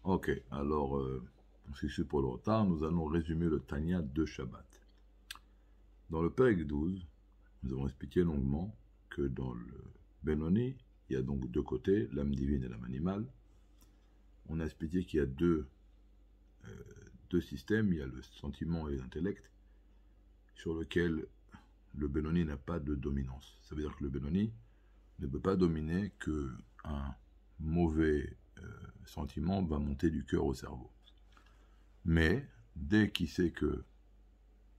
Ok, alors, on s'excuse pour le retard, nous allons résumer le Tanya de Shabbat. Dans le Pérec 12, nous avons expliqué longuement que dans le Benoni, il y a donc deux côtés, l'âme divine et l'âme animale. On a expliqué qu'il y a deux systèmes, il y a le sentiment et l'intellect, sur lequel le Benoni n'a pas de dominance. Ça veut dire que le Benoni ne peut pas dominer qu'un mauvais sentiment va monter du cœur au cerveau. Mais dès qu'il sait qu'il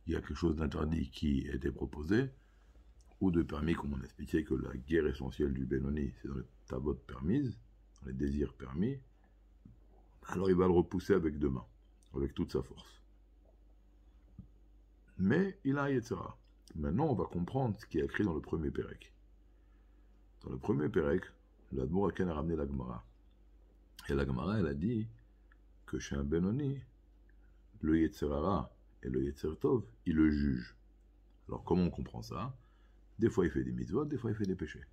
y a quelque chose d'interdit qui a été proposé, ou de permis, comme on a expliqué que la guerre essentielle du Benoni, c'est dans les tabotes permises, dans les désirs permis, alors il va le repousser avec deux mains, avec toute sa force. Mais il a un Yetzira. Maintenant, on va comprendre ce qui est écrit dans le premier Pérec. Dans le premier Pérec, l'Admour Aken a ramené la Gemara. Et la Gemara, elle a dit que chez un Benoni, le Yetzirara et le Yetzer Tov, il le juge. Alors comment on comprend ça? Des fois il fait des mitzvot, des fois il fait des péchés.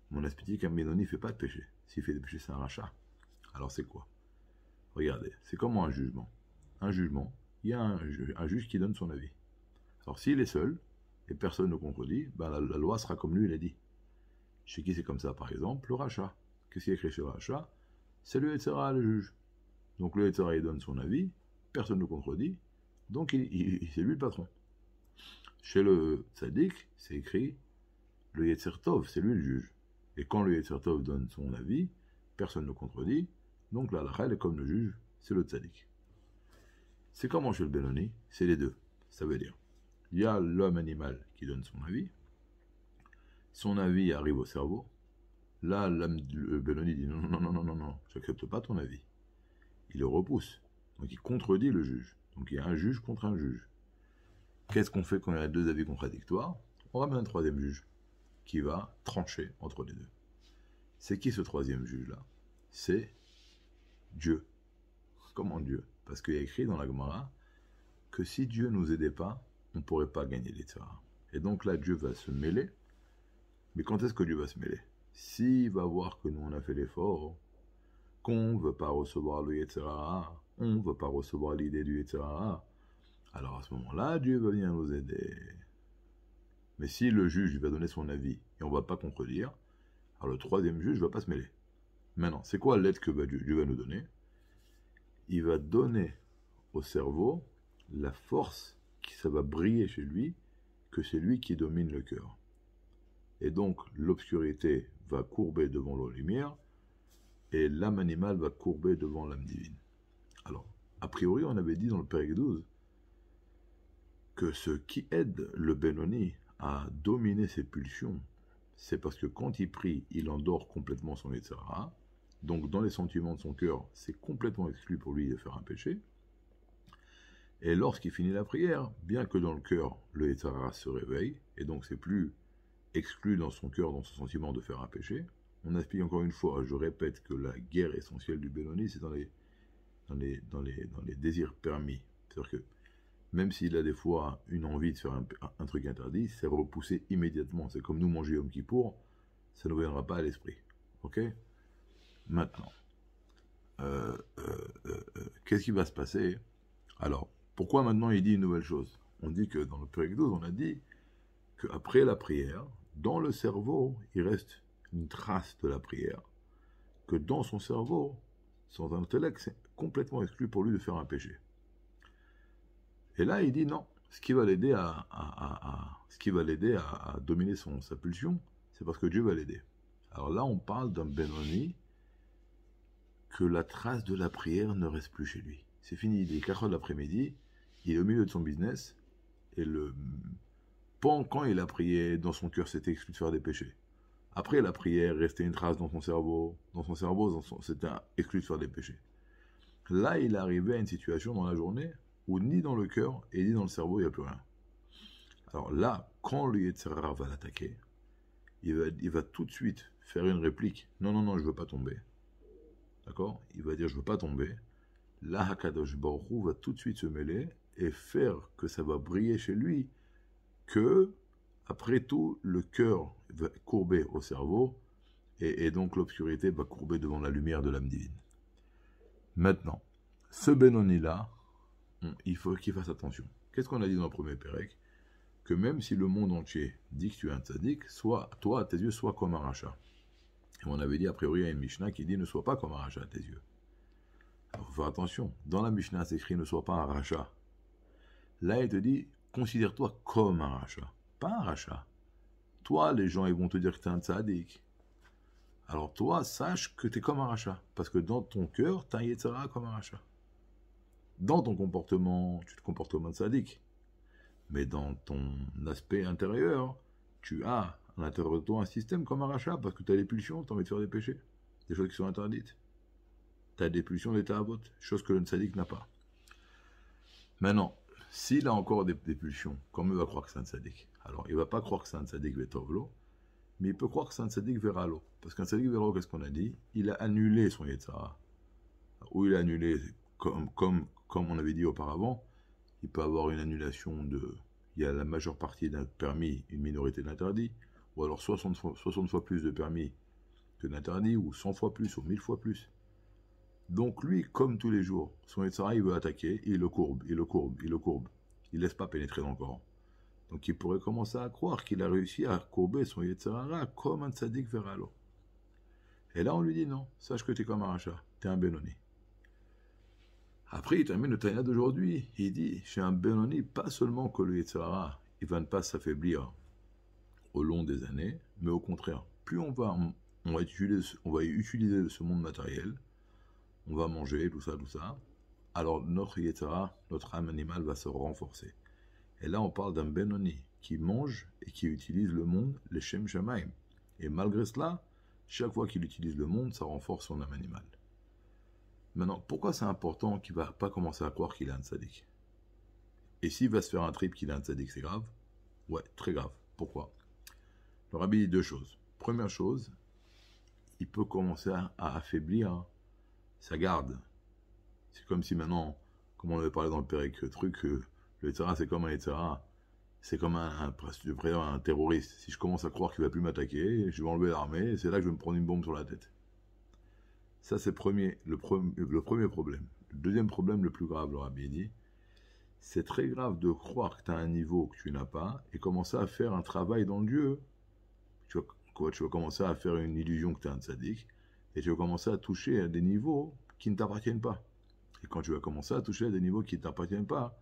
On a expliqué qu'un Benoni ne fait pas de péché. S'il fait des péchés, c'est un rachat. Alors c'est quoi? Regardez, c'est comment un jugement. Un jugement, il y a un juge qui donne son avis. Alors s'il est seul, et personne ne contredit, ben la loi sera comme lui, il a dit. Chez qui c'est comme ça, par exemple? Le rachat. Qu'est-ce qui est écrit chez le rachat? C'est le Yetzirah, le juge. Donc le Yetzirah, il donne son avis, personne ne contredit, donc c'est lui le patron. Chez le tzaddik, c'est écrit le Yetzer Tov, c'est lui le juge. Et quand le Yetzer Tov donne son avis, personne ne contredit, donc la halakha est comme le juge, c'est le tzaddik. C'est comment chez le Benoni? C'est les deux. Ça veut dire, il y a l'homme animal qui donne son avis arrive au cerveau, là le Benoni dit non, j'accepte pas ton avis. Il le repousse, donc il contredit le juge. Donc il y a un juge contre un juge. Qu'est-ce qu'on fait quand il y a deux avis contradictoires? On ramène un troisième juge qui va trancher entre les deux. C'est qui ce troisième juge-là? C'est Dieu. Comment Dieu? Parce qu'il y a écrit dans la Gemara que si Dieu ne nous aidait pas, on ne pourrait pas gagner les Tzara. Et donc là, Dieu va se mêler. Mais quand est-ce que Dieu va se mêler? S'il va voir que nous, on a fait l'effort, qu'on ne veut pas recevoir le Yetzirah, on ne veut pas recevoir l'idée du Yetzirah, alors à ce moment-là, Dieu va venir nous aider. Mais si le juge va donner son avis et on ne va pas contredire, alors le troisième juge ne va pas se mêler. Maintenant, c'est quoi l'aide que Dieu va nous donner? Il va donner au cerveau la force qui ça va briller chez lui, que c'est lui qui domine le cœur. Et donc l'obscurité va courber devant la lumière et l'âme animale va courber devant l'âme divine. Alors, a priori, on avait dit dans le Pérec 12 que ce qui aide le Benoni à dominer ses pulsions, c'est parce que quand il prie, il endort complètement son Yetzirah. Donc dans les sentiments de son cœur, c'est complètement exclu pour lui de faire un péché. Et lorsqu'il finit la prière, bien que dans le cœur, le Yetzirah se réveille, et donc c'est plus exclu dans son cœur, dans son sentiment de faire un péché, on explique encore une fois, je répète que la guerre essentielle du Benoni, c'est dans les désirs permis. C'est-à-dire que même s'il a des fois une envie de faire un truc interdit, c'est repoussé immédiatement. C'est comme nous manger Yom Kippour, ça ne viendra pas à l'esprit. Ok? Maintenant, qu'est-ce qui va se passer? Alors, pourquoi maintenant il dit une nouvelle chose? On dit que dans le Pérec 12, on a dit qu'après la prière, dans le cerveau, il reste une trace de la prière. Que dans son cerveau, son intellect, c'est complètement exclu pour lui de faire un péché. Et là, il dit non. Ce qui va l'aider à dominer sa pulsion, c'est parce que Dieu va l'aider. Alors là, on parle d'un Benoni que la trace de la prière ne reste plus chez lui. C'est fini, il est 4 heures de l'après-midi, il est au milieu de son business, et quand il a prié, dans son cœur, c'était exclu de faire des péchés. Après la prière, restait une trace dans son cerveau, c'était exclu de faire des péchés. Là, il est arrivé à une situation dans la journée où ni dans le cœur et ni dans le cerveau, il n'y a plus rien. Alors là, quand le Yetzirah va l'attaquer, il va tout de suite faire une réplique. Non, je ne veux pas tomber. D'accord? Il va dire, je ne veux pas tomber. Là, Hakadosh Baruch Hu va tout de suite se mêler et faire que ça va briller chez lui, que, après tout, le cœur va courber au cerveau, et donc l'obscurité va courber devant la lumière de l'âme divine. Maintenant, ce Benoni-là, il faut qu'il fasse attention. Qu'est-ce qu'on a dit dans le premier Pérec? Que même si le monde entier dit que tu es un tzaddik, soit toi, à tes yeux, sois comme un rachat. Et on avait dit, a priori, il y a une Mishnah qui dit ne sois pas comme un rachat à tes yeux. Alors, il faut faire attention. Dans la Mishnah, c'est écrit ne sois pas un rachat. Là, il te dit considère-toi comme un rachat, pas un rachat. Toi, les gens, ils vont te dire que tu es un tzaddik. Alors toi, sache que tu es comme un rachat. Parce que dans ton cœur, tu as un yetzara comme un rachat. Dans ton comportement, tu te comportes comme un tzaddik. Mais dans ton aspect intérieur, tu as à l'intérieur de toi un système comme un rachat. Parce que tu as des pulsions, tu as envie de faire des péchés. Des choses qui sont interdites. Tu as des pulsions d'état à vote. Chose que le tzaddik n'a pas. Maintenant, s'il a encore des pulsions, comment il va croire que c'est un tzaddik? Alors, il ne va pas croire que c'est un tzaddik vetovlo, mais il peut croire que c'est un tzaddik veralo. Parce qu'un tzaddik veralo, qu'est-ce qu'on a dit? Il a annulé son yetzara. Ou il a annulé, comme on avait dit auparavant, il peut avoir une annulation de... Il y a la majeure partie d'un permis, une minorité d'interdits, ou alors 60 fois plus de permis que d'interdits, ou 100 fois plus, ou 1000 fois plus. Donc lui, comme tous les jours, son yetzara, il veut attaquer, il le courbe, il le courbe, il le courbe. Il ne laisse pas pénétrer dans le Coran. Donc il pourrait commencer à croire qu'il a réussi à courber son yetzara comme un tzaddik veralo. Et là, on lui dit non, sache que tu es comme un rachat, tu es un Benoni. Après, il termine le Tanya d'aujourd'hui. Il dit, chez un Benoni, pas seulement que le yetzara, il ne va pas s'affaiblir au long des années, mais au contraire, plus on va utiliser ce monde matériel, on va manger, tout ça, alors notre yetzara, notre âme animale va se renforcer. Et là, on parle d'un Benoni qui mange et qui utilise le monde, les Shem Shamaim. Et malgré cela, chaque fois qu'il utilise le monde, ça renforce son âme animale. Maintenant, pourquoi c'est important qu'il ne va pas commencer à croire qu'il est un tzaddik? Et s'il va se faire un trip qu'il est un tzaddik, c'est grave? Ouais, très grave. Pourquoi? Le rabbi dit deux choses. Première chose, il peut commencer à affaiblir sa garde. C'est comme si maintenant, comme on avait parlé dans le Pérec, le yetzara, c'est comme un yetzara, c'est comme un terroriste. Si je commence à croire qu'il ne va plus m'attaquer, je vais enlever l'armée, et c'est là que je vais me prendre une bombe sur la tête. Ça, c'est le premier problème. Le deuxième problème, le plus grave, le rabbi dit, c'est très grave de croire que tu as un niveau que tu n'as pas et commencer à faire un travail dans Dieu. Tu vas commencer à faire une illusion que tu es un tzaddik et tu vas commencer à toucher à des niveaux qui ne t'appartiennent pas. Et quand tu vas commencer à toucher à des niveaux qui ne t'appartiennent pas,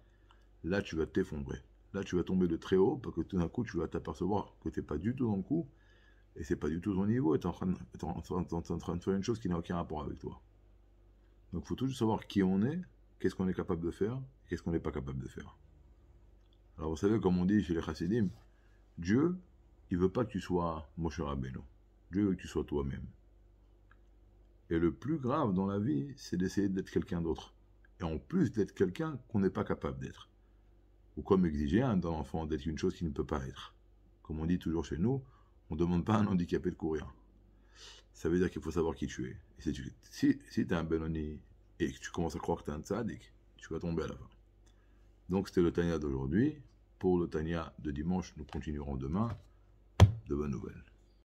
là, tu vas t'effondrer. Là, tu vas tomber de très haut parce que tout d'un coup, tu vas t'apercevoir que tu n'es pas du tout dans le coup et c'est pas du tout ton niveau et tu es en train de faire une chose qui n'a aucun rapport avec toi. Donc, il faut toujours savoir qui on est, qu'est-ce qu'on est capable de faire, et qu'est-ce qu'on n'est pas capable de faire. Alors, vous savez, comme on dit chez les chassidim, Dieu, il veut pas que tu sois Moshe Rabbeinu. Dieu veut que tu sois toi-même. Et le plus grave dans la vie, c'est d'essayer d'être quelqu'un d'autre. Et en plus d'être quelqu'un qu'on n'est pas capable d'être. Ou comme exiger d'un enfant d'être une chose qu'il ne peut pas être. Comme on dit toujours chez nous, on ne demande pas à un handicapé de courir. Ça veut dire qu'il faut savoir qui tu es. Et si tu es un Benoni et que tu commences à croire que tu es un tzaddik, tu vas tomber à la fin. Donc c'était le Tanya d'aujourd'hui. Pour le Tanya de dimanche, nous continuerons demain. De bonnes nouvelles.